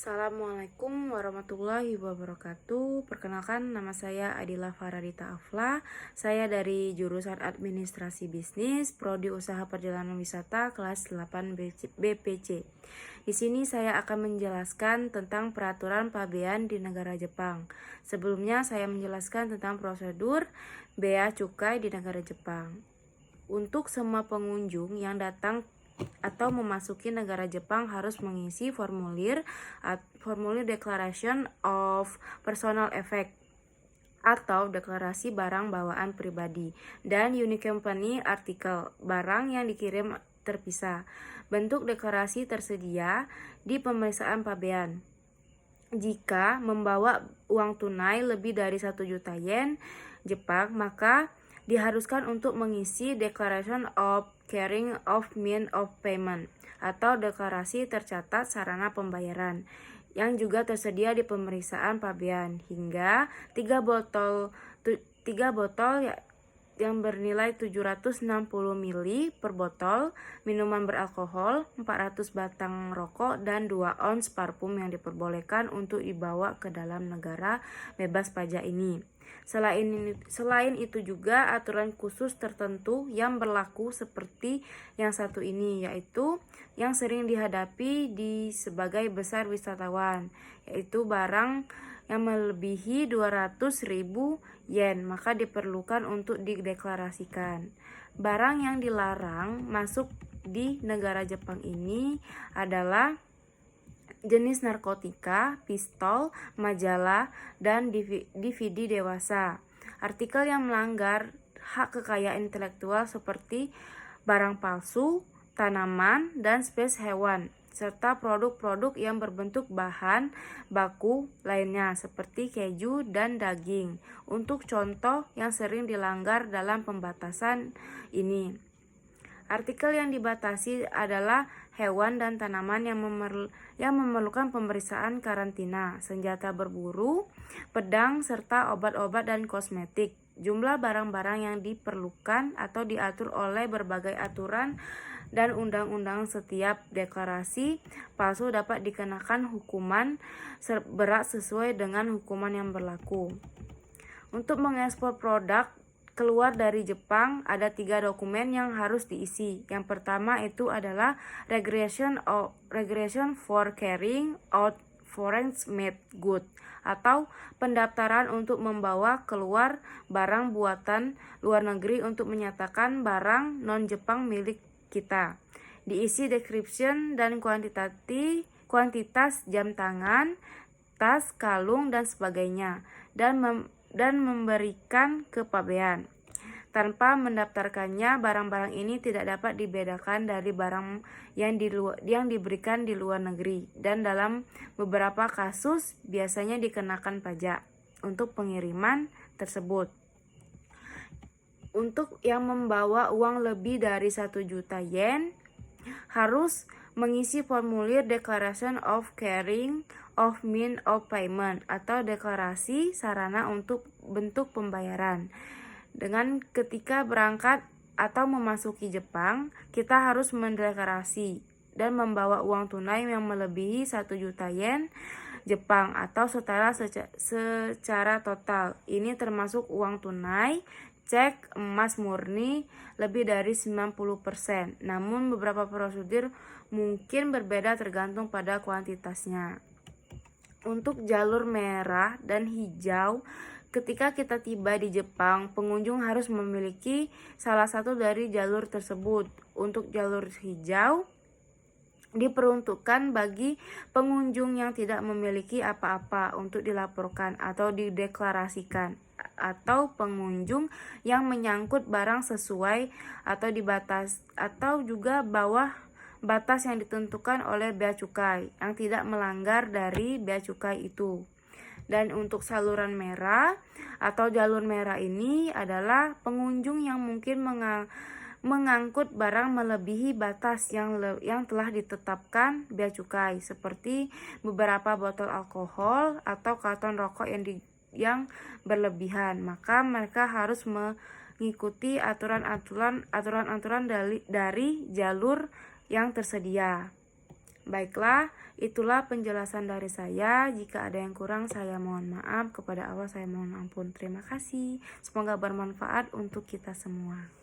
Assalamualaikum warahmatullahi wabarakatuh. Perkenalkan, nama saya Adila Faradita Afla. Saya dari jurusan Administrasi Bisnis, Prodi Usaha Perjalanan Wisata kelas 8 BPC. Di sini saya akan menjelaskan tentang peraturan pabean di negara Jepang. Sebelumnya saya menjelaskan tentang prosedur bea cukai di negara Jepang. Untuk semua pengunjung yang datang atau memasuki negara Jepang harus mengisi formulir Declaration of Personal Effect atau deklarasi barang bawaan pribadi dan Unique Company Article barang yang dikirim terpisah. Bentuk deklarasi tersedia di pemeriksaan pabean. Jika membawa uang tunai lebih dari 1 juta yen Jepang, maka diharuskan untuk mengisi Declaration of Carrying of Means of Payment atau deklarasi tercatat sarana pembayaran yang juga tersedia di pemeriksaan pabean hingga 3 botol yang bernilai 760 ml per botol minuman beralkohol, 400 batang rokok, dan 2 ons parfum yang diperbolehkan untuk dibawa ke dalam negara bebas pajak ini. Selain itu juga aturan khusus tertentu yang berlaku seperti yang satu ini, yaitu yang sering dihadapi di sebagai besar wisatawan, yaitu barang yang melebihi 200.000 yen, maka diperlukan untuk dideklarasikan. Barang yang dilarang masuk di negara Jepang ini adalah jenis narkotika, pistol, majalah, dan DVD dewasa. Artikel yang melanggar hak kekayaan intelektual seperti barang palsu, tanaman, dan spesies hewan, serta produk-produk yang berbentuk bahan baku lainnya seperti keju dan daging. Untuk contoh yang sering dilanggar dalam pembatasan ini, artikel yang dibatasi adalah hewan dan tanaman yang memerlukan pemeriksaan karantina, senjata berburu, pedang, serta obat-obat dan kosmetik. Jumlah barang-barang yang diperlukan atau diatur oleh berbagai aturan dan undang-undang. Setiap deklarasi palsu dapat dikenakan hukuman berat sesuai dengan hukuman yang berlaku. Untuk mengekspor produk keluar dari Jepang, ada 3 dokumen yang harus diisi. Yang pertama itu adalah Registration for Carrying Out Foreign Made Goods atau pendaftaran untuk membawa keluar barang buatan luar negeri untuk menyatakan barang non-Jepang milik kita. Diisi description dan kuantitas jam tangan, tas, kalung, dan sebagainya, dan memberikan ke pabean. Tanpa mendaftarkannya, barang-barang ini tidak dapat dibedakan dari barang yang diberikan di luar negeri, dan dalam beberapa kasus biasanya dikenakan pajak untuk pengiriman tersebut. Untuk yang membawa uang lebih dari 1 juta yen harus mengisi formulir Declaration of Carrying of Means of Payment atau deklarasi sarana untuk bentuk pembayaran. Dengan ketika berangkat atau memasuki Jepang, kita harus mendeklarasi dan membawa uang tunai yang melebihi 1 juta yen Jepang atau setara secara total. Ini termasuk uang tunai, cek, emas murni lebih dari 90%. Namun beberapa prosedur mungkin berbeda tergantung pada kuantitasnya. Untuk jalur merah dan hijau, ketika kita tiba di Jepang, pengunjung harus memiliki salah satu dari jalur tersebut. Untuk jalur hijau diperuntukkan bagi pengunjung yang tidak memiliki apa-apa untuk dilaporkan atau dideklarasikan, atau pengunjung yang menyangkut barang sesuai atau juga bawah batas yang ditentukan oleh bea cukai yang tidak melanggar dari bea cukai itu. Dan untuk saluran merah atau jalur merah ini adalah pengunjung yang mungkin mengangkut barang melebihi batas yang telah ditetapkan bea cukai, seperti beberapa botol alkohol atau karton rokok yang berlebihan, maka mereka harus mengikuti aturan-aturan dari jalur yang tersedia. Baiklah, itulah penjelasan dari saya. Jika ada yang kurang, saya mohon maaf. Kepada Allah saya mohon ampun. Terima kasih. Semoga bermanfaat untuk kita semua.